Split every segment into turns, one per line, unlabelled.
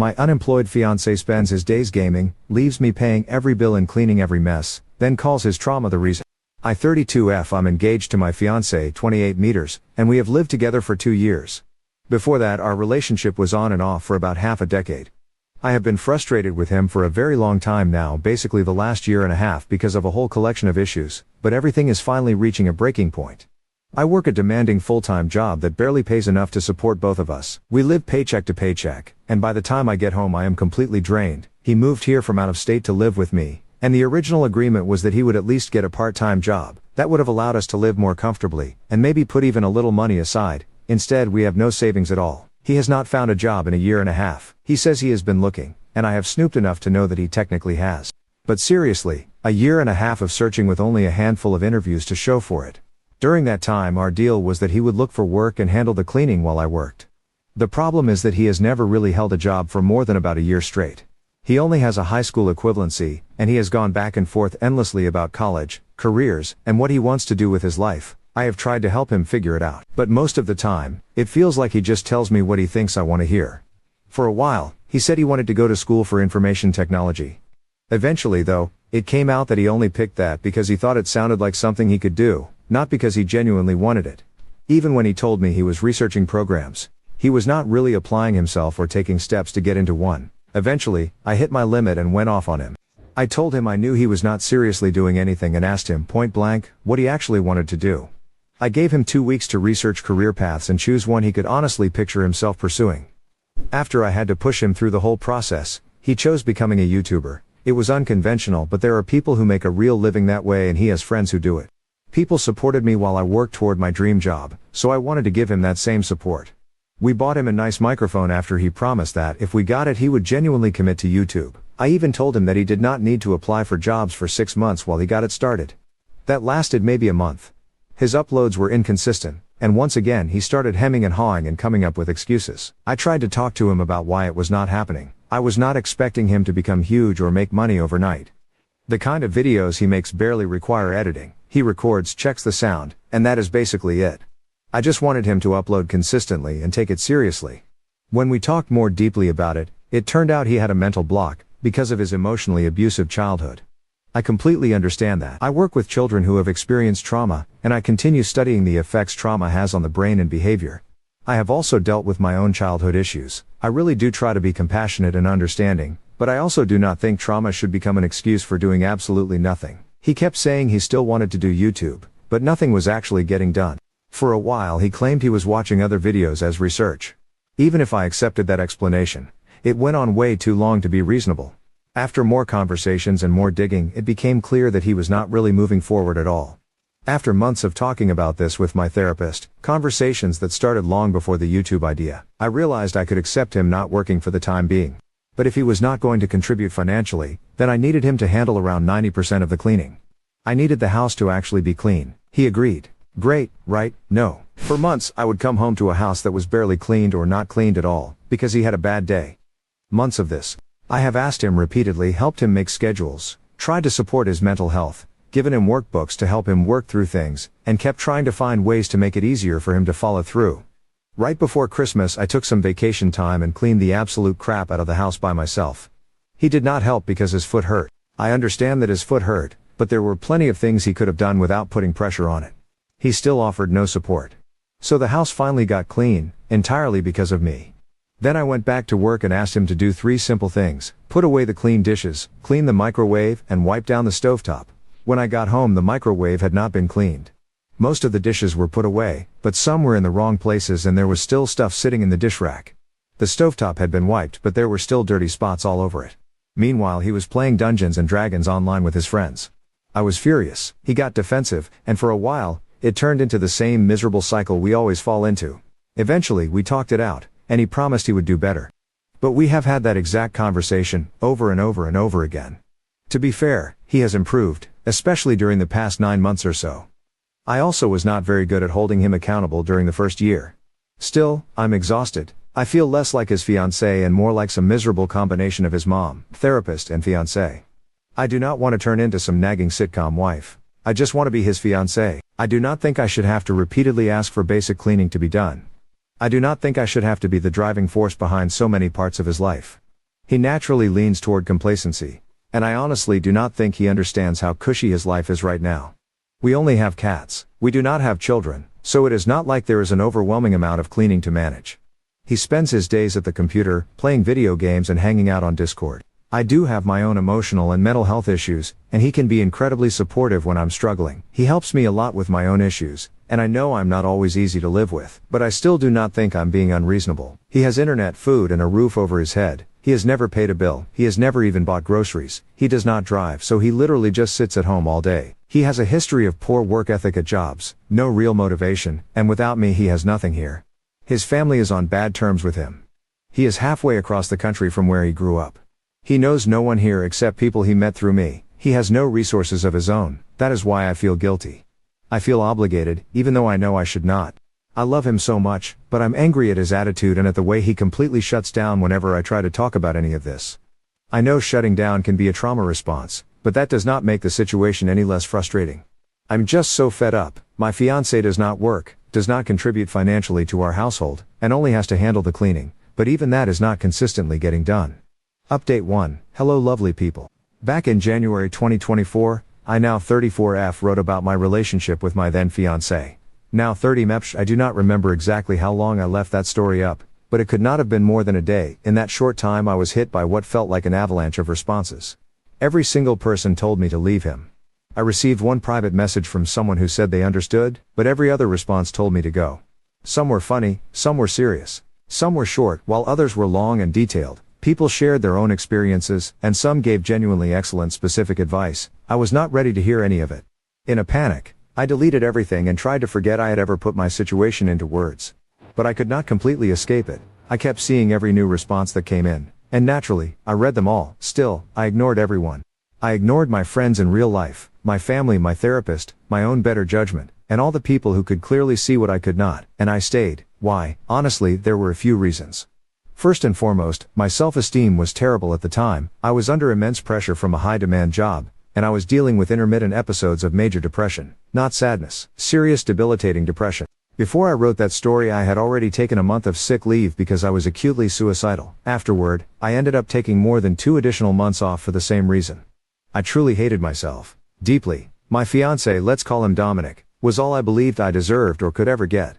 My unemployed fiancé spends his days gaming, leaves me paying every bill and cleaning every mess, then calls his trauma the reason. I 32F I'm engaged to my fiancé 28 meters, and we have lived together for 2 years. Before that our relationship was on and off for about half a decade. I have been frustrated with him for a very long time now, basically the last year and a half, because of a whole collection of issues, but everything is finally reaching a breaking point. I work a demanding full-time job that barely pays enough to support both of us. We live paycheck to paycheck, and by the time I get home I am completely drained. He moved here from out of state to live with me, and the original agreement was that he would at least get a part-time job. That would have allowed us to live more comfortably, and maybe put even a little money aside. Instead we have no savings at all. He has not found a job in a year and a half. He says he has been looking, and I have snooped enough to know that he technically has. But seriously, a year and a half of searching with only a handful of interviews to show for it. During that time our deal was that he would look for work and handle the cleaning while I worked. The problem is that he has never really held a job for more than about a year straight. He only has a high school equivalency, and he has gone back and forth endlessly about college, careers, and what he wants to do with his life. I have tried to help him figure it out, but most of the time, it feels like he just tells me what he thinks I want to hear. For a while, he said he wanted to go to school for information technology. Eventually though, it came out that he only picked that because he thought it sounded like something he could do, not because he genuinely wanted it. Even when he told me he was researching programs, he was not really applying himself or taking steps to get into one. Eventually, I hit my limit and went off on him. I told him I knew he was not seriously doing anything and asked him point blank what he actually wanted to do. I gave him 2 weeks to research career paths and choose one he could honestly picture himself pursuing. After I had to push him through the whole process, he chose becoming a YouTuber. It was unconventional, but there are people who make a real living that way and he has friends who do it. People supported me while I worked toward my dream job, so I wanted to give him that same support. We bought him a nice microphone after he promised that if we got it he would genuinely commit to YouTube. I even told him that he did not need to apply for jobs for 6 months while he got it started. That lasted maybe a month. His uploads were inconsistent, and once again he started hemming and hawing and coming up with excuses. I tried to talk to him about why it was not happening. I was not expecting him to become huge or make money overnight. The kind of videos he makes barely require editing. He records, checks the sound, and that is basically it. I just wanted him to upload consistently and take it seriously. When we talked more deeply about it, it turned out he had a mental block, because of his emotionally abusive childhood. I completely understand that. I work with children who have experienced trauma, and I continue studying the effects trauma has on the brain and behavior. I have also dealt with my own childhood issues. I really do try to be compassionate and understanding, but I also do not think trauma should become an excuse for doing absolutely nothing. He kept saying he still wanted to do YouTube, but nothing was actually getting done. For a while he claimed he was watching other videos as research. Even if I accepted that explanation, it went on way too long to be reasonable. After more conversations and more digging, it became clear that he was not really moving forward at all. After months of talking about this with my therapist, conversations that started long before the YouTube idea, I realized I could accept him not working for the time being. But if he was not going to contribute financially, then I needed him to handle around 90% of the cleaning. I needed the house to actually be clean. He agreed. Great, right? No. For months I would come home to a house that was barely cleaned or not cleaned at all, because he had a bad day. Months of this. I have asked him repeatedly, helped him make schedules, tried to support his mental health, given him workbooks to help him work through things, and kept trying to find ways to make it easier for him to follow through. Right before Christmas I took some vacation time and cleaned the absolute crap out of the house by myself. He did not help because his foot hurt. I understand that his foot hurt, but there were plenty of things he could have done without putting pressure on it. He still offered no support. So the house finally got clean, entirely because of me. Then I went back to work and asked him to do 3 simple things: put away the clean dishes, clean the microwave, and wipe down the stovetop. When I got home the microwave had not been cleaned. Most of the dishes were put away, but some were in the wrong places and there was still stuff sitting in the dish rack. The stovetop had been wiped but there were still dirty spots all over it. Meanwhile he was playing Dungeons and Dragons online with his friends. I was furious. He got defensive, and for a while, it turned into the same miserable cycle we always fall into. Eventually we talked it out, and he promised he would do better. But we have had that exact conversation, over and over and over again. To be fair, he has improved, especially during the past 9 months or so. I also was not very good at holding him accountable during the first year. Still, I'm exhausted. I feel less like his fiancé and more like some miserable combination of his mom, therapist and fiancé. I do not want to turn into some nagging sitcom wife. I just want to be his fiancé. I do not think I should have to repeatedly ask for basic cleaning to be done. I do not think I should have to be the driving force behind so many parts of his life. He naturally leans toward complacency. And I honestly do not think he understands how cushy his life is right now. We only have cats. We do not have children, so it is not like there is an overwhelming amount of cleaning to manage. He spends his days at the computer, playing video games and hanging out on Discord. I do have my own emotional and mental health issues, and he can be incredibly supportive when I'm struggling. He helps me a lot with my own issues, and I know I'm not always easy to live with, but I still do not think I'm being unreasonable. He has internet, food, and a roof over his head. He has never paid a bill. He has never even bought groceries. He does not drive, so he literally just sits at home all day. He has a history of poor work ethic at jobs, no real motivation, and without me he has nothing here. His family is on bad terms with him. He is halfway across the country from where he grew up. He knows no one here except people he met through me. He has no resources of his own. That is why I feel guilty. I feel obligated, even though I know I should not. I love him so much, but I'm angry at his attitude and at the way he completely shuts down whenever I try to talk about any of this. I know shutting down can be a trauma response, but that does not make the situation any less frustrating. I'm just so fed up. My fiancé does not work, does not contribute financially to our household, and only has to handle the cleaning, but even that is not consistently getting done. Update 1. Hello lovely people. Back in January 2024, I now 34F wrote about my relationship with my then fiancé. Now 30 Mepsh. I do not remember exactly how long I left that story up, but it could not have been more than a day. In that short time I was hit by what felt like an avalanche of responses. Every single person told me to leave him. I received one private message from someone who said they understood, but every other response told me to go. Some were funny, some were serious. Some were short, while others were long and detailed. People shared their own experiences, and some gave genuinely excellent specific advice. I was not ready to hear any of it. In a panic, I deleted everything and tried to forget I had ever put my situation into words. But I could not completely escape it. I kept seeing every new response that came in, and naturally, I read them all. Still, I ignored everyone. I ignored my friends in real life, my family, my therapist, my own better judgment, and all the people who could clearly see what I could not, and I stayed. Why? Honestly, there were a few reasons. First and foremost, my self-esteem was terrible at the time. I was under immense pressure from a high-demand job, and I was dealing with intermittent episodes of major depression. Not sadness, serious debilitating depression. Before I wrote that story I had already taken a month of sick leave because I was acutely suicidal. Afterward, I ended up taking more than 2 additional months off for the same reason. I truly hated myself. Deeply. My fiancé, let's call him Dominic, was all I believed I deserved or could ever get.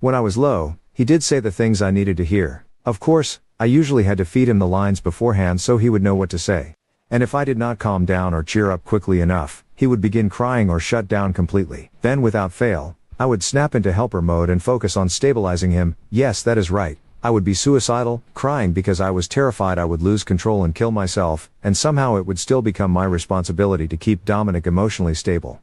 When I was low, he did say the things I needed to hear. Of course, I usually had to feed him the lines beforehand so he would know what to say. And if I did not calm down or cheer up quickly enough, he would begin crying or shut down completely. Then without fail, I would snap into helper mode and focus on stabilizing him. Yes, that is right. I would be suicidal, crying because I was terrified I would lose control and kill myself, and somehow it would still become my responsibility to keep Dominic emotionally stable.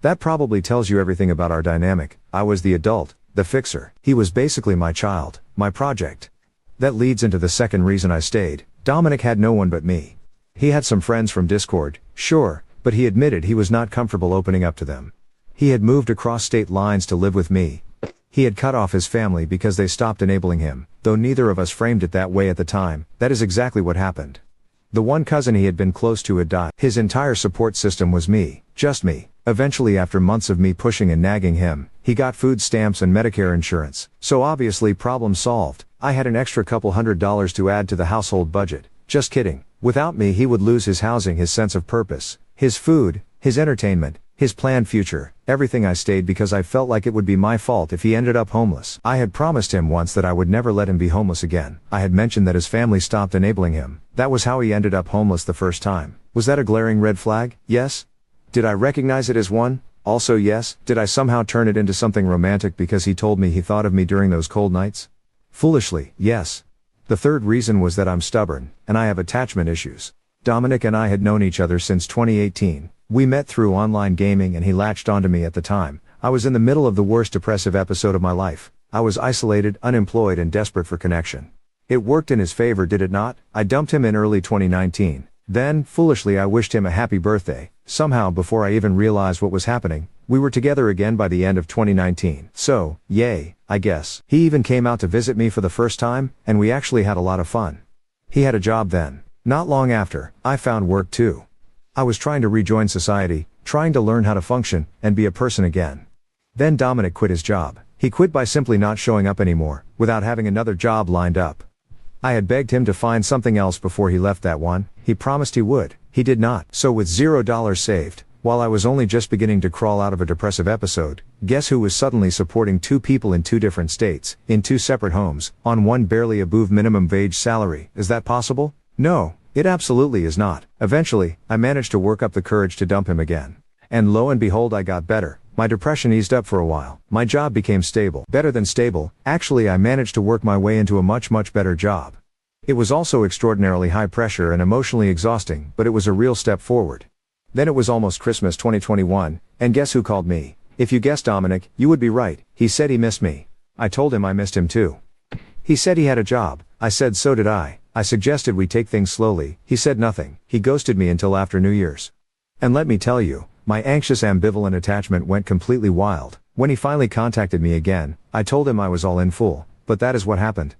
That probably tells you everything about our dynamic. I was the adult, the fixer. He was basically my child, my project. That leads into the second reason I stayed. Dominic had no one but me. He had some friends from Discord, sure, but he admitted he was not comfortable opening up to them. He had moved across state lines to live with me. He had cut off his family because they stopped enabling him, though neither of us framed it that way at the time. That is exactly what happened. The one cousin he had been close to had died. His entire support system was me, just me. Eventually, after months of me pushing and nagging him, he got food stamps and Medicare insurance. So obviously problem solved. I had an extra couple $100s to add to the household budget. Just kidding. Without me he would lose his housing, his sense of purpose, his food, his entertainment, his planned future, everything. I stayed because I felt like it would be my fault if he ended up homeless. I had promised him once that I would never let him be homeless again. I had mentioned that his family stopped enabling him. That was how he ended up homeless the first time. Was that a glaring red flag? Yes. Did I recognize it as one? Also yes. Did I somehow turn it into something romantic because he told me he thought of me during those cold nights? Foolishly, yes. The third reason was that I'm stubborn, and I have attachment issues. Dominic and I had known each other since 2018. We met through online gaming and he latched onto me at the time. I was in the middle of the worst depressive episode of my life. I was isolated, unemployed and desperate for connection. It worked in his favor, did it not? I dumped him in early 2019. Then, foolishly, I wished him a happy birthday. Somehow, before I even realized what was happening, we were together again by the end of 2019. So, yay, I guess. He even came out to visit me for the first time, and we actually had a lot of fun. He had a job then. Not long after, I found work too. I was trying to rejoin society, trying to learn how to function, and be a person again. Then Dominic quit his job. He quit by simply not showing up anymore, without having another job lined up. I had begged him to find something else before he left that one. He promised he would. He did not. So with $0 saved, while I was only just beginning to crawl out of a depressive episode, guess who was suddenly supporting 2 people in 2 different states, in 2 separate homes, on one barely above minimum wage salary? Is that possible? No, it absolutely is not. Eventually, I managed to work up the courage to dump him again. And lo and behold, I got better. My depression eased up for a while. My job became stable. Better than stable. Actually, I managed to work my way into a much better job. It was also extraordinarily high pressure and emotionally exhausting, but it was a real step forward. Then it was almost Christmas 2021, and guess who called me? If you guessed Dominic, you would be right. He said he missed me. I told him I missed him too. He said he had a job. I said so did I. I suggested we take things slowly. He said nothing. He ghosted me until after New Year's. And let me tell you, my anxious ambivalent attachment went completely wild. When he finally contacted me again, I told him I was all in full, but that is what happened.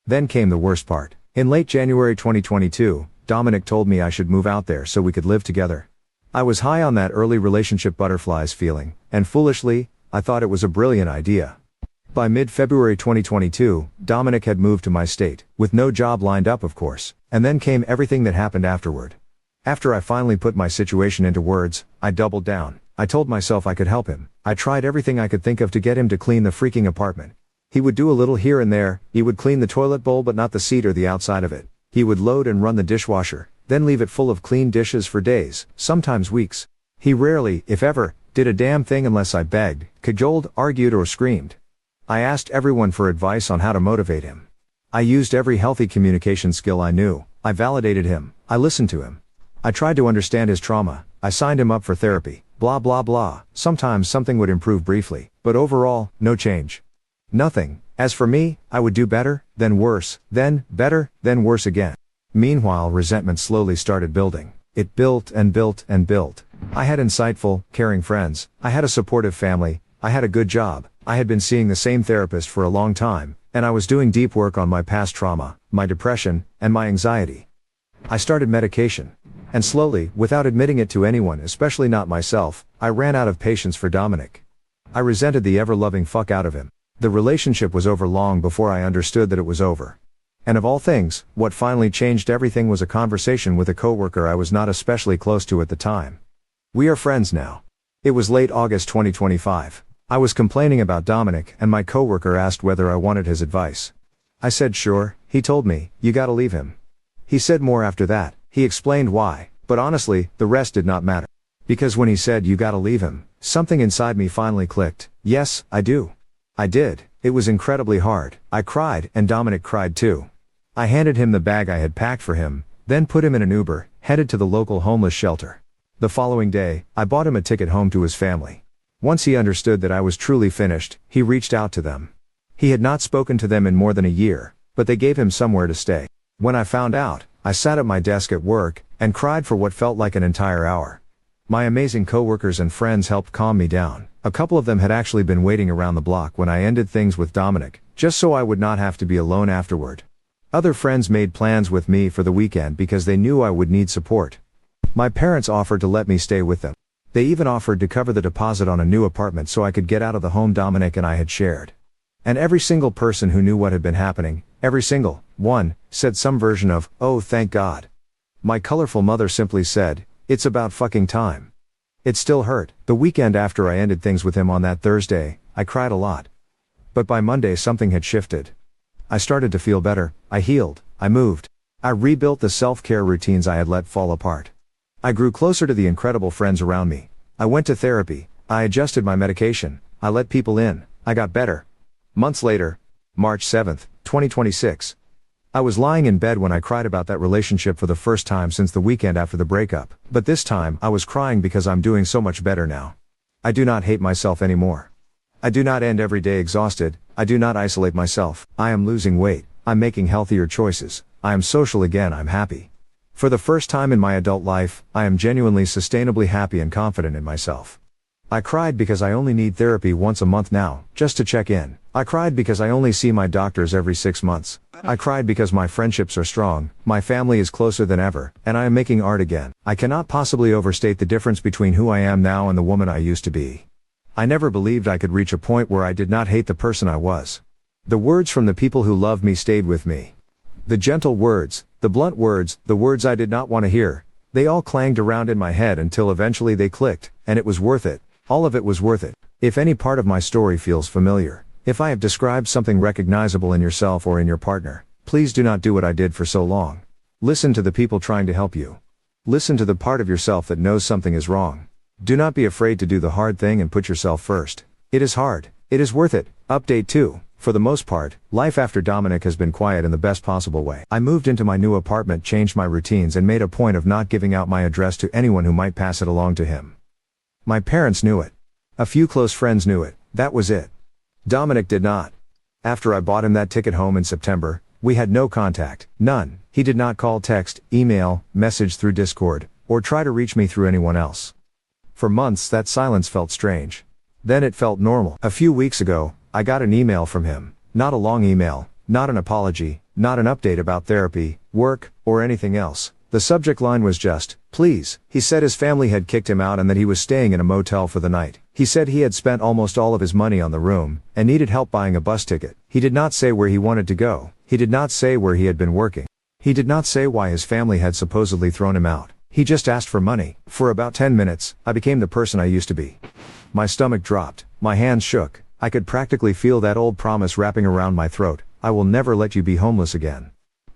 Then came the worst part. In late January 2022, Dominic told me I should move out there so we could live together. I was high on that early relationship butterflies feeling, and foolishly, I thought it was a brilliant idea. By mid-February 2022, Dominic had moved to my state, with no job lined up of course, and then came everything that happened afterward. After I finally put my situation into words, I doubled down. I told myself I could help him. I tried everything I could think of to get him to clean the freaking apartment. He would do a little here and there. He would clean the toilet bowl but not the seat or the outside of it. He would load and run the dishwasher, then leave it full of clean dishes for days, sometimes weeks. He rarely, if ever, did a damn thing unless I begged, cajoled, argued or screamed. I asked everyone for advice on how to motivate him. I used every healthy communication skill I knew. I validated him. I listened to him. I tried to understand his trauma. I signed him up for therapy. Blah blah blah. Sometimes something would improve briefly, but overall, no change. Nothing. As for me, I would do better, then worse, then better, then worse again. Meanwhile, resentment slowly started building. It built and built and built. I had insightful, caring friends. I had a supportive family. I had a good job. I had been seeing the same therapist for a long time, and I was doing deep work on my past trauma, my depression, and my anxiety. I started medication. And slowly, without admitting it to anyone, especially not myself, I ran out of patience for Dominic. I resented the ever-loving fuck out of him. The relationship was over long before I understood that it was over. And of all things, what finally changed everything was a conversation with a coworker I was not especially close to at the time. We are friends now. It was late August 2025. I was complaining about Dominic and my coworker asked whether I wanted his advice. I said sure. He told me, you gotta leave him. He said more after that. He explained why, but honestly, the rest did not matter. Because when he said you gotta leave him, something inside me finally clicked. Yes, I do. I did. It was incredibly hard. I cried, and Dominic cried too. I handed him the bag I had packed for him, then put him in an Uber, headed to the local homeless shelter. The following day, I bought him a ticket home to his family. Once he understood that I was truly finished, he reached out to them. He had not spoken to them in more than a year, but they gave him somewhere to stay. When I found out, I sat at my desk at work, and cried for what felt like an entire hour. My amazing coworkers and friends helped calm me down. A couple of them had actually been waiting around the block when I ended things with Dominic, just so I would not have to be alone afterward. Other friends made plans with me for the weekend because they knew I would need support. My parents offered to let me stay with them. They even offered to cover the deposit on a new apartment so I could get out of the home Dominic and I had shared. And every single person who knew what had been happening, every single one, said some version of, "Oh, thank God." My colorful mother simply said, "It's about fucking time." It still hurt. The weekend after I ended things with him on that Thursday, I cried a lot. But by Monday something had shifted. I started to feel better. I healed. I moved. I rebuilt the self-care routines I had let fall apart. I grew closer to the incredible friends around me. I went to therapy. I adjusted my medication. I let people in. I got better. Months later, March 7th, 2026. I was lying in bed when I cried about that relationship for the first time since the weekend after the breakup, but this time I was crying because I'm doing so much better now. I do not hate myself anymore. I do not end every day exhausted. I do not isolate myself. I am losing weight. I'm making healthier choices. I am social again. I'm happy. For the first time in my adult life, I am genuinely sustainably happy and confident in myself. I cried because I only need therapy once a month now, just to check in. I cried because I only see my doctors every 6 months. I cried because my friendships are strong, my family is closer than ever, and I am making art again. I cannot possibly overstate the difference between who I am now and the woman I used to be. I never believed I could reach a point where I did not hate the person I was. The words from the people who loved me stayed with me. The gentle words, the blunt words, the words I did not want to hear, they all clanged around in my head until eventually they clicked, and it was worth it. All of it was worth it. If any part of my story feels familiar, if I have described something recognizable in yourself or in your partner, please do not do what I did for so long. Listen to the people trying to help you. Listen to the part of yourself that knows something is wrong. Do not be afraid to do the hard thing and put yourself first. It is hard. It is worth it. Update 2. For the most part, life after Dominic has been quiet in the best possible way. I moved into my new apartment, changed my routines, and made a point of not giving out my address to anyone who might pass it along to him. My parents knew it. A few close friends knew it. That was it. Dominic did not. After I bought him that ticket home in September, we had no contact. None. He did not call, text, email, message through Discord, or try to reach me through anyone else. For months that silence felt strange. Then it felt normal. A few weeks ago, I got an email from him. Not a long email, not an apology, not an update about therapy, work, or anything else. The subject line was just, please. He said his family had kicked him out and that he was staying in a motel for the night. He said he had spent almost all of his money on the room, and needed help buying a bus ticket. He did not say where he wanted to go. He did not say where he had been working. He did not say why his family had supposedly thrown him out. He just asked for money. For about 10 minutes, I became the person I used to be. My stomach dropped, my hands shook. I could practically feel that old promise wrapping around my throat, I will never let you be homeless again.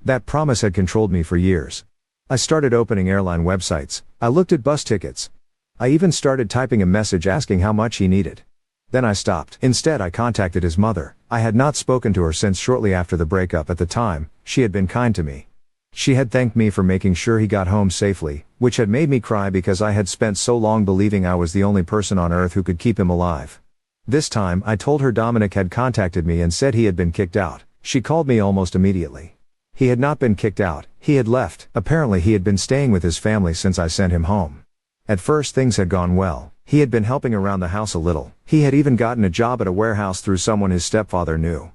That promise had controlled me for years. I started opening airline websites, I looked at bus tickets. I even started typing a message asking how much he needed. Then I stopped. Instead I contacted his mother. I had not spoken to her since shortly after the breakup. At the time, she had been kind to me. She had thanked me for making sure he got home safely, which had made me cry because I had spent so long believing I was the only person on earth who could keep him alive. This time I told her Dominic had contacted me and said he had been kicked out. She called me almost immediately. He had not been kicked out, he had left. Apparently he had been staying with his family since I sent him home. At first things had gone well. He had been helping around the house a little. He had even gotten a job at a warehouse through someone his stepfather knew.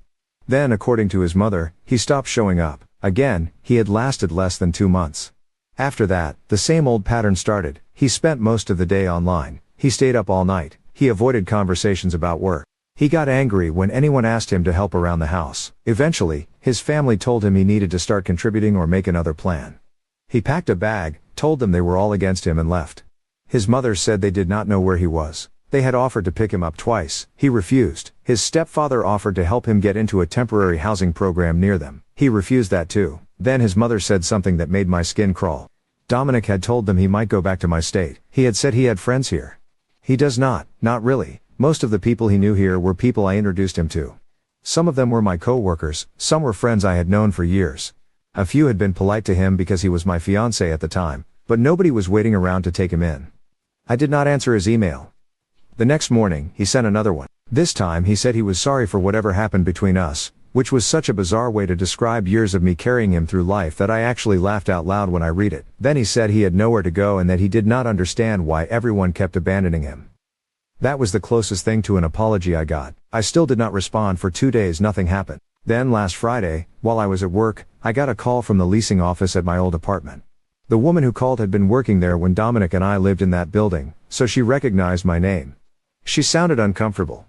Then, according to his mother, he stopped showing up. Again, he had lasted less than 2 months. After that, the same old pattern started. He spent most of the day online. He stayed up all night. He avoided conversations about work. He got angry when anyone asked him to help around the house. Eventually, his family told him he needed to start contributing or make another plan. He packed a bag, told them they were all against him and left. His mother said they did not know where he was. They had offered to pick him up twice. He refused. His stepfather offered to help him get into a temporary housing program near them. He refused that too. Then his mother said something that made my skin crawl. Dominic had told them he might go back to my state. He had said he had friends here. He does not really. Most of the people he knew here were people I introduced him to. Some of them were my co-workers, some were friends I had known for years. A few had been polite to him because he was my fiancé at the time, but nobody was waiting around to take him in. I did not answer his email. The next morning, he sent another one. This time he said he was sorry for whatever happened between us, which was such a bizarre way to describe years of me carrying him through life that I actually laughed out loud when I read it. Then he said he had nowhere to go and that he did not understand why everyone kept abandoning him. That was the closest thing to an apology I got. I still did not respond for 2 days. Nothing happened. Then last Friday, while I was at work, I got a call from the leasing office at my old apartment. The woman who called had been working there when Dominic and I lived in that building, so she recognized my name. She sounded uncomfortable.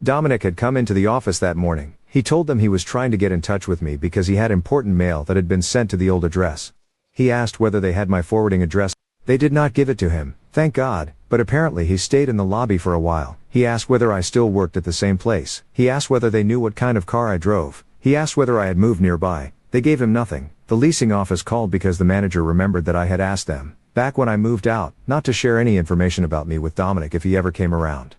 Dominic had come into the office that morning. He told them he was trying to get in touch with me because he had important mail that had been sent to the old address. He asked whether they had my forwarding address. They did not give it to him, thank God, but apparently he stayed in the lobby for a while. He asked whether I still worked at the same place. He asked whether they knew what kind of car I drove. He asked whether I had moved nearby. They gave him nothing. The leasing office called because the manager remembered that I had asked them, back when I moved out, not to share any information about me with Dominic if he ever came around.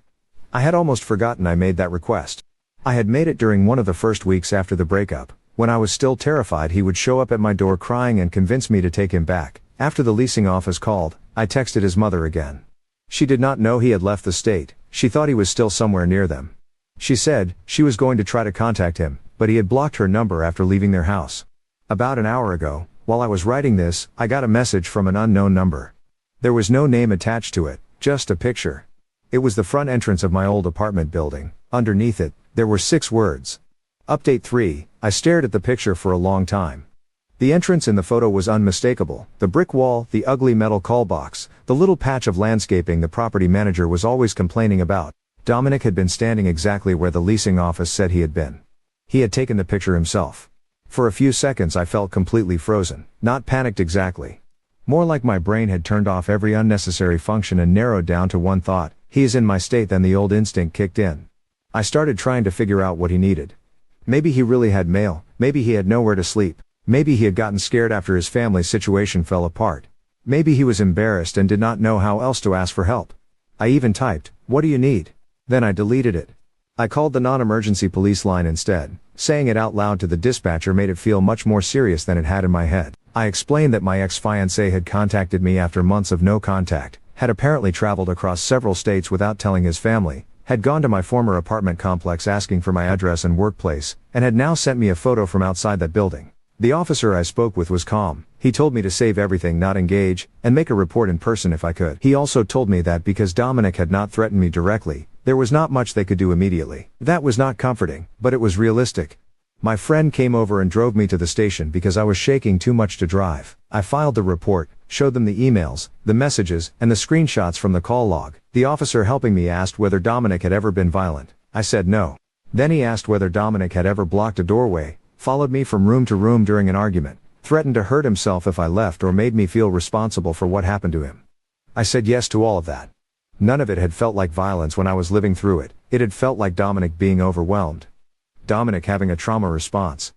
I had almost forgotten I made that request. I had made it during one of the first weeks after the breakup, when I was still terrified he would show up at my door crying and convince me to take him back. After the leasing office called, I texted his mother again. She did not know he had left the state. She thought he was still somewhere near them. She said she was going to try to contact him, but he had blocked her number after leaving their house. About an hour ago, while I was writing this, I got a message from an unknown number. There was no name attached to it, just a picture. It was the front entrance of my old apartment building. Underneath it, there were 6 words. Update 3, I stared at the picture for a long time. The entrance in the photo was unmistakable. The brick wall, the ugly metal call box, the little patch of landscaping the property manager was always complaining about. Dominic had been standing exactly where the leasing office said he had been. He had taken the picture himself. For a few seconds I felt completely frozen, not panicked exactly. More like my brain had turned off every unnecessary function and narrowed down to one thought: he is in my state. Then the old instinct kicked in. I started trying to figure out what he needed. Maybe he really had mail, maybe he had nowhere to sleep, maybe he had gotten scared after his family situation fell apart. Maybe he was embarrassed and did not know how else to ask for help. I even typed, "What do you need?" Then I deleted it. I called the non-emergency police line instead. Saying it out loud to the dispatcher made it feel much more serious than it had in my head. I explained that my ex-fiancé had contacted me after months of no contact, had apparently traveled across several states without telling his family, had gone to my former apartment complex asking for my address and workplace, and had now sent me a photo from outside that building. The officer I spoke with was calm. He told me to save everything, not engage, and make a report in person if I could. He also told me that because Dominic had not threatened me directly, there was not much they could do immediately. That was not comforting, but it was realistic. My friend came over and drove me to the station because I was shaking too much to drive. I filed the report, showed them the emails, the messages, and the screenshots from the call log. The officer helping me asked whether Dominic had ever been violent. I said no. Then he asked whether Dominic had ever blocked a doorway, followed me from room to room during an argument, threatened to hurt himself if I left, or made me feel responsible for what happened to him. I said yes to all of that. None of it had felt like violence when I was living through it. It had felt like Dominic being overwhelmed. Dominic having a trauma response.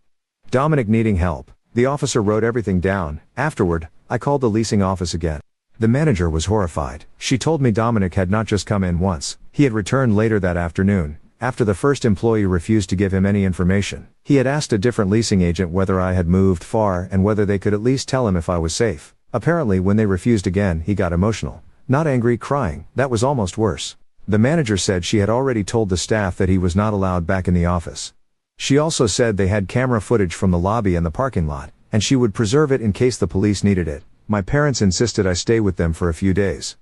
Dominic needing help. The officer wrote everything down. Afterward, I called the leasing office again. The manager was horrified. She told me Dominic had not just come in once, he had returned later that afternoon. After the first employee refused to give him any information, he had asked a different leasing agent whether I had moved far and whether they could at least tell him if I was safe. Apparently when they refused again, he got emotional. Not angry, crying. That was almost worse. The manager said she had already told the staff that he was not allowed back in the office. She also said they had camera footage from the lobby and the parking lot, and she would preserve it in case the police needed it. My parents insisted I stay with them for a few days.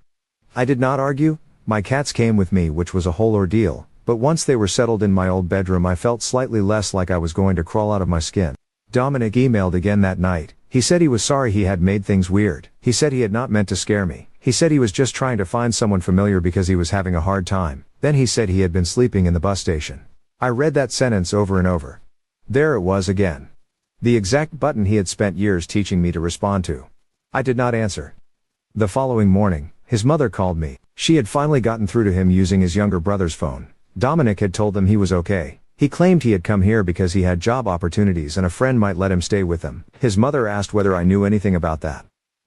I did not argue. My cats came with me, which was a whole ordeal. But once they were settled in my old bedroom, I felt slightly less like I was going to crawl out of my skin. Dominic emailed again that night. He said he was sorry he had made things weird. He said he had not meant to scare me. He said he was just trying to find someone familiar because he was having a hard time. Then he said he had been sleeping in the bus station. I read that sentence over and over. There it was again. The exact button he had spent years teaching me to respond to. I did not answer. The following morning, his mother called me. She had finally gotten through to him using his younger brother's phone. Dominic had told them he was okay. He claimed he had come here because he had job opportunities and a friend might let him stay with them. His mother asked whether I knew anything about that.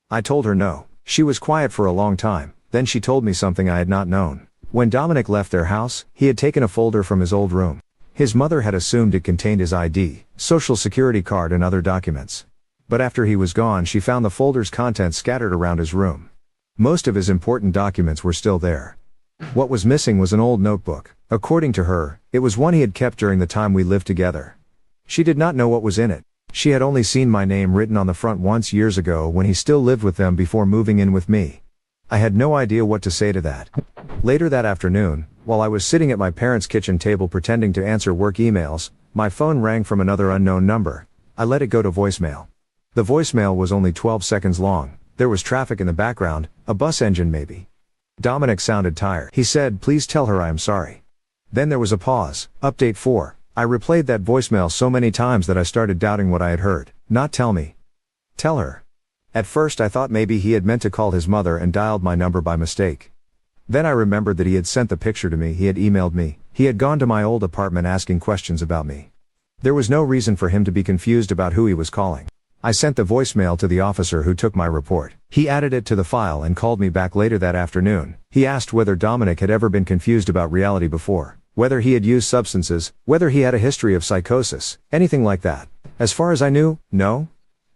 I told her no. She was quiet for a long time, then she told me something I had not known. When Dominic left their house, he had taken a folder from his old room. His mother had assumed it contained his ID, social security card and other documents. But after he was gone, she found the folder's contents scattered around his room. Most of his important documents were still there. What was missing was an old notebook. According to her, it was one he had kept during the time we lived together. She did not know what was in it. She had only seen my name written on the front once years ago when he still lived with them before moving in with me. I had no idea what to say to that. Later that afternoon, while I was sitting at my parents' kitchen table pretending to answer work emails, my phone rang from another unknown number. I let it go to voicemail. The voicemail was only 12 seconds long. There was traffic in the background, a bus engine maybe. Dominic sounded tired. He said, "Please tell her I am sorry." Then there was a pause. Update 4. I replayed that voicemail so many times that I started doubting what I had heard. Not tell me. Tell her. At first I thought maybe he had meant to call his mother and dialed my number by mistake. Then I remembered that he had sent the picture to me, he had emailed me, he had gone to my old apartment asking questions about me. There was no reason for him to be confused about who he was calling. I sent the voicemail to the officer who took my report. He added it to the file and called me back later that afternoon. He asked whether Dominic had ever been confused about reality before, whether he had used substances, whether he had a history of psychosis, anything like that. As far as I knew, no.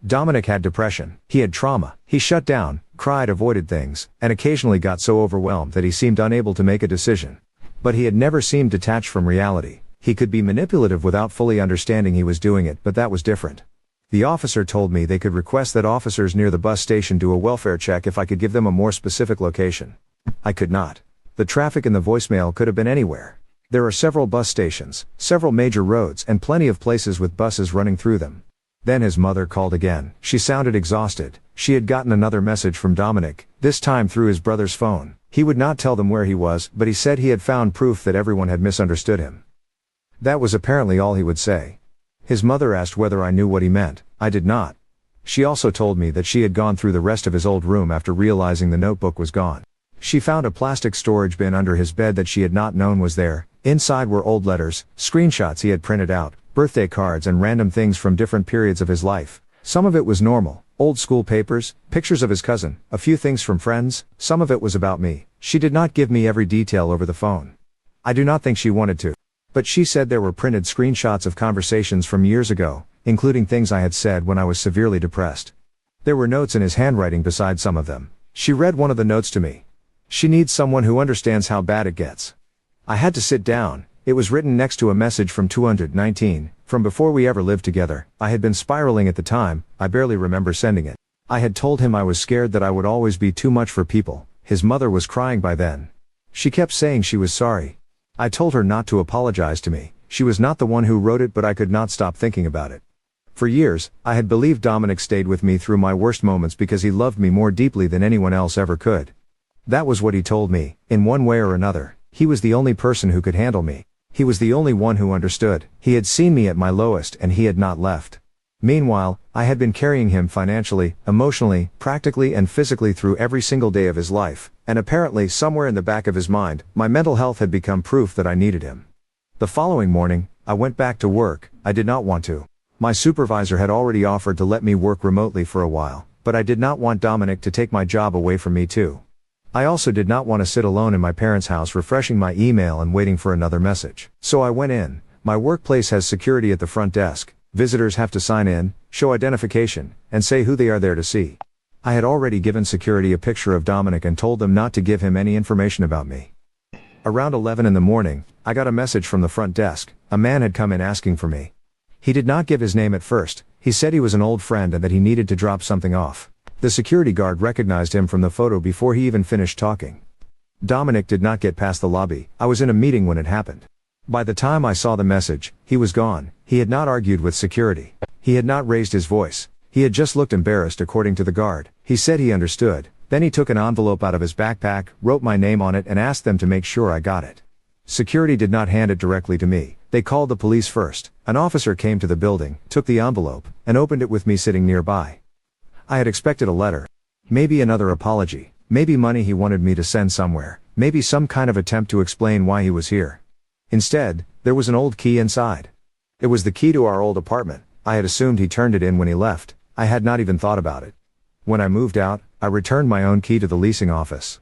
Dominic had depression, he had trauma, he shut down, cried, avoided things, and occasionally got so overwhelmed that he seemed unable to make a decision. But he had never seemed detached from reality. He could be manipulative without fully understanding he was doing it, but that was different. The officer told me they could request that officers near the bus station do a welfare check if I could give them a more specific location. I could not. The traffic in the voicemail could have been anywhere. There are several bus stations, several major roads, and plenty of places with buses running through them. Then his mother called again. She sounded exhausted. She had gotten another message from Dominic, this time through his brother's phone. He would not tell them where he was, but he said he had found proof that everyone had misunderstood him. That was apparently all he would say. His mother asked whether I knew what he meant. I did not. She also told me that she had gone through the rest of his old room after realizing the notebook was gone. She found a plastic storage bin under his bed that she had not known was there. Inside were old letters, screenshots he had printed out, birthday cards and random things from different periods of his life. Some of it was normal, old school papers, pictures of his cousin, a few things from friends, some of it was about me. She did not give me every detail over the phone. I do not think she wanted to. But she said there were printed screenshots of conversations from years ago, including things I had said when I was severely depressed. There were notes in his handwriting beside some of them. She read one of the notes to me. She needs someone who understands how bad it gets. I had to sit down. It was written next to a message from 219, from before we ever lived together. I had been spiraling at the time, I barely remember sending it. I had told him I was scared that I would always be too much for people. His mother was crying by then. She kept saying she was sorry. I told her not to apologize to me. She was not the one who wrote it, but I could not stop thinking about it. For years, I had believed Dominic stayed with me through my worst moments because he loved me more deeply than anyone else ever could. That was what he told me. In one way or another, he was the only person who could handle me. He was the only one who understood. He had seen me at my lowest and he had not left. Meanwhile, I had been carrying him financially, emotionally, practically and physically through every single day of his life, and apparently somewhere in the back of his mind, my mental health had become proof that I needed him. The following morning, I went back to work. I did not want to. My supervisor had already offered to let me work remotely for a while, but I did not want Dominic to take my job away from me too. I also did not want to sit alone in my parents' house refreshing my email and waiting for another message. So I went in. My workplace has security at the front desk. Visitors have to sign in, show identification, and say who they are there to see. I had already given security a picture of Dominic and told them not to give him any information about me. Around 11 in the morning, I got a message from the front desk. A man had come in asking for me. He did not give his name at first. He said he was an old friend and that he needed to drop something off. The security guard recognized him from the photo before he even finished talking. Dominic did not get past the lobby. I was in a meeting when it happened. By the time I saw the message, he was gone. He had not argued with security. He had not raised his voice. He had just looked embarrassed according to the guard. He said he understood. Then he took an envelope out of his backpack, wrote my name on it and asked them to make sure I got it. Security did not hand it directly to me. They called the police first. An officer came to the building, took the envelope, and opened it with me sitting nearby. I had expected a letter. Maybe another apology. Maybe money he wanted me to send somewhere. Maybe some kind of attempt to explain why he was here. Instead, there was an old key inside. It was the key to our old apartment. I had assumed he turned it in when he left. I had not even thought about it. When I moved out, I returned my own key to the leasing office.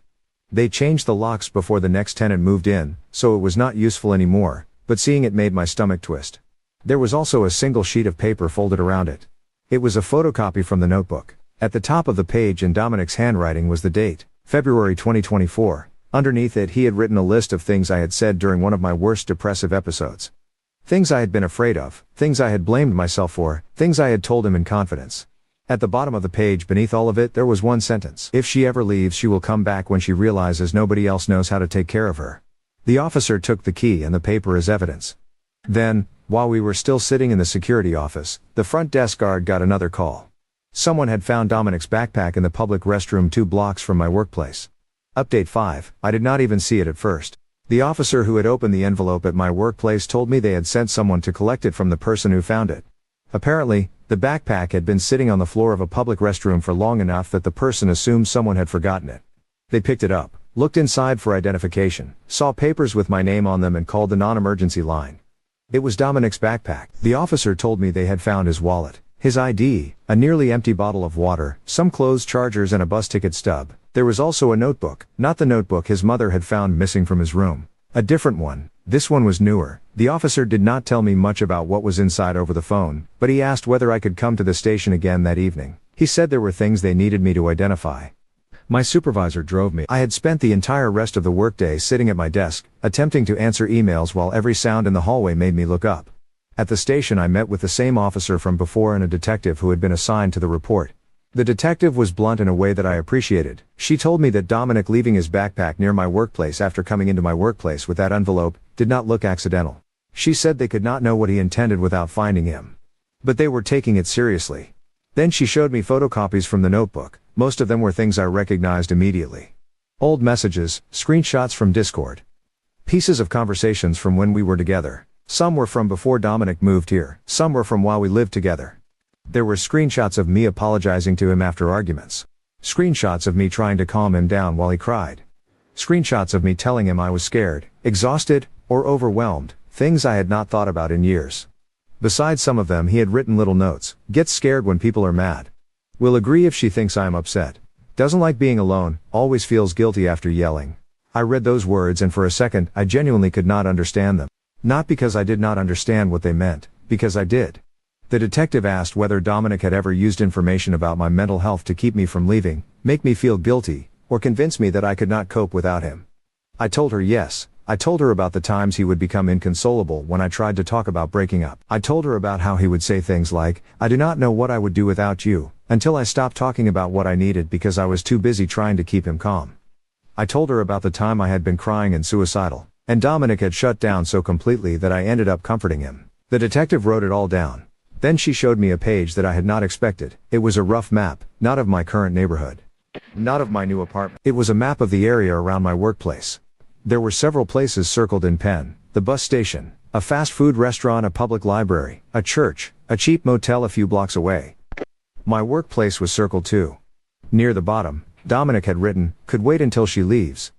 They changed the locks before the next tenant moved in, so it was not useful anymore, but seeing it made my stomach twist. There was also a single sheet of paper folded around it. It was a photocopy from the notebook. At the top of the page in Dominic's handwriting was the date, February 2024. Underneath it he had written a list of things I had said during one of my worst depressive episodes. Things I had been afraid of, things I had blamed myself for, things I had told him in confidence. At the bottom of the page beneath all of it there was one sentence. If she ever leaves she will come back when she realizes nobody else knows how to take care of her. The officer took the key and the paper as evidence. Then, while we were still sitting in the security office, the front desk guard got another call. Someone had found Dominic's backpack in the public restroom 2 blocks from my workplace. Update 5, I did not even see it at first. The officer who had opened the envelope at my workplace told me they had sent someone to collect it from the person who found it. Apparently, the backpack had been sitting on the floor of a public restroom for long enough that the person assumed someone had forgotten it. They picked it up, looked inside for identification, saw papers with my name on them and called the non-emergency line. It was Dominic's backpack. The officer told me they had found his wallet, his ID, a nearly empty bottle of water, some clothes chargers and a bus ticket stub. There was also a notebook, not the notebook his mother had found missing from his room. A different one. This one was newer. The officer did not tell me much about what was inside over the phone, but he asked whether I could come to the station again that evening. He said there were things they needed me to identify. My supervisor drove me. I had spent the entire rest of the workday sitting at my desk, attempting to answer emails while every sound in the hallway made me look up. At the station I met with the same officer from before and a detective who had been assigned to the report. The detective was blunt in a way that I appreciated. She told me that Dominic leaving his backpack near my workplace after coming into my workplace with that envelope did not look accidental. She said they could not know what he intended without finding him. But they were taking it seriously. Then she showed me photocopies from the notebook. Most of them were things I recognized immediately. Old messages, screenshots from Discord. Pieces of conversations from when we were together. Some were from before Dominic moved here, some were from while we lived together. There were screenshots of me apologizing to him after arguments. Screenshots of me trying to calm him down while he cried. Screenshots of me telling him I was scared, exhausted, or overwhelmed, things I had not thought about in years. Besides some of them he had written little notes: gets scared when people are mad. Will agree if she thinks I am upset. Doesn't like being alone, always feels guilty after yelling. I read those words and for a second I genuinely could not understand them. Not because I did not understand what they meant, because I did. The detective asked whether Dominic had ever used information about my mental health to keep me from leaving, make me feel guilty, or convince me that I could not cope without him. I told her yes. I told her about the times he would become inconsolable when I tried to talk about breaking up. I told her about how he would say things like, "I do not know what I would do without you," until I stopped talking about what I needed because I was too busy trying to keep him calm. I told her about the time I had been crying and suicidal, and Dominic had shut down so completely that I ended up comforting him. The detective wrote it all down. Then she showed me a page that I had not expected. It was a rough map, not of my current neighborhood, not of my new apartment. It was a map of the area around my workplace. There were several places circled in pen: the bus station, a fast food restaurant, a public library, a church, a cheap motel a few blocks away. My workplace was circled too. Near the bottom, Dominic had written, "Could wait until she leaves."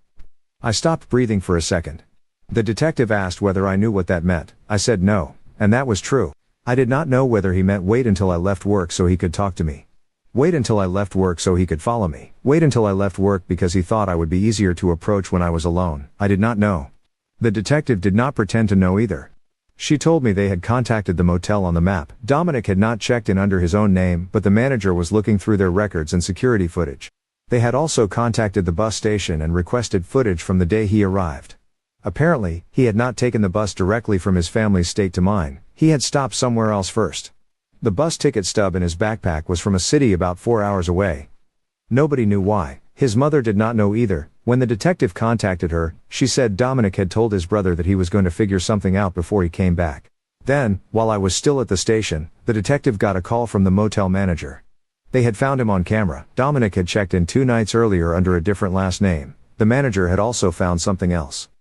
I stopped breathing for a second. The detective asked whether I knew what that meant. I said no, and that was true. I did not know whether he meant wait until I left work so he could talk to me. Wait until I left work so he could follow me. Wait until I left work because he thought I would be easier to approach when I was alone. I did not know. The detective did not pretend to know either. She told me they had contacted the motel on the map. Dominic had not checked in under his own name, but the manager was looking through their records and security footage. They had also contacted the bus station and requested footage from the day he arrived. Apparently, he had not taken the bus directly from his family's state to mine. He had stopped somewhere else first. The bus ticket stub in his backpack was from a city about 4 hours away. Nobody knew why. His mother did not know either. When the detective contacted her, she said Dominic had told his brother that he was going to figure something out before he came back. Then, while I was still at the station, the detective got a call from the motel manager. They had found him on camera. Dominic had checked in 2 nights earlier under a different last name. The manager had also found something else.